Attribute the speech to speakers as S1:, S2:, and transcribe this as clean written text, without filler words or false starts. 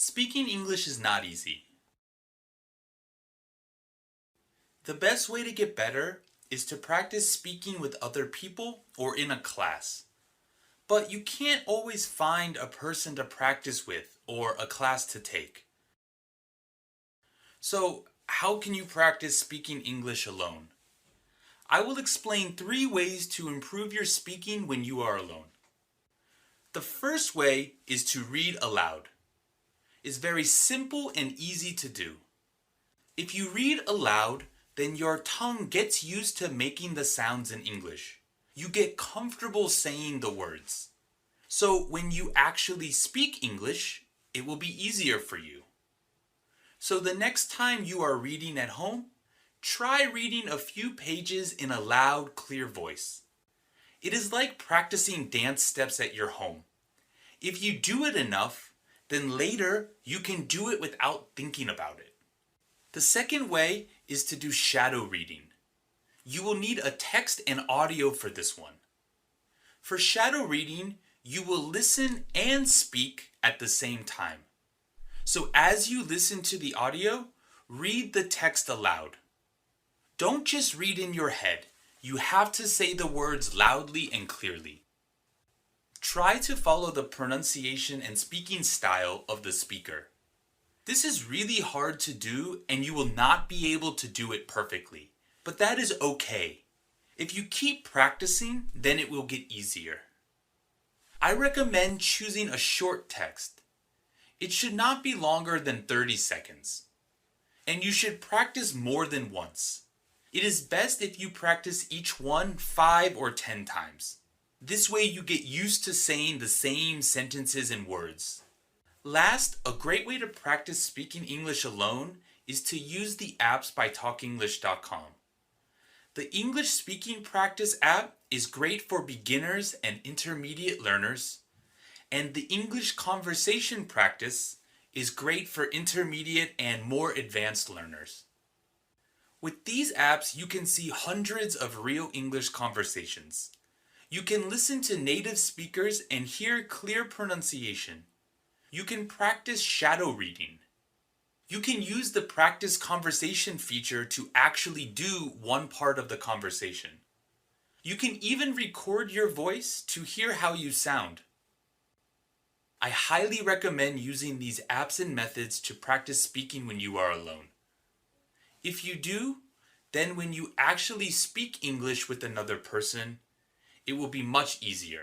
S1: Speaking English is not easy. The best way to get better is to practice speaking with other people or in a class. But you can't always find a person to practice with or a class to take. So, how can you practice speaking English alone? I will explain 3 ways to improve your speaking when you are alone. The first way is to read aloud. It's very simple and easy to do. If you read aloud, then your tongue gets used to making the sounds in English. You get comfortable saying the words. So when you actually speak English, it will be easier for you. So the next time you are reading at home, try reading a few pages in a loud, clear voice. It is like practicing dance steps at your home. If you do it enough, then later you can do it without thinking about it. The second way is to do shadow reading. You will need a text and audio for this one. For shadow reading, you will listen and speak at the same time. So as you listen to the audio, read the text aloud. Don't just read in your head. You have to say the words loudly and clearly. Try to follow the pronunciation and speaking style of the speaker. This is really hard to do and you will not be able to do it perfectly. But that is okay. If you keep practicing, then it will get easier. I recommend choosing a short text. It should not be longer than 30 seconds. And you should practice more than once. It is best if you practice each one 5 or 10 times. This way you get used to saying the same sentences and words. Last, a great way to practice speaking English alone is to use the apps by talkenglish.com. The English speaking practice app is great for beginners and intermediate learners, and the English conversation practice is great for intermediate and more advanced learners. With these apps, you can see hundreds of real English conversations. You can listen to native speakers and hear clear pronunciation. You can practice shadow reading. You can use the practice conversation feature to actually do one part of the conversation. You can even record your voice to hear how you sound. I highly recommend using these apps and methods to practice speaking when you are alone. If you do, then when you actually speak English with another person, it will be much easier.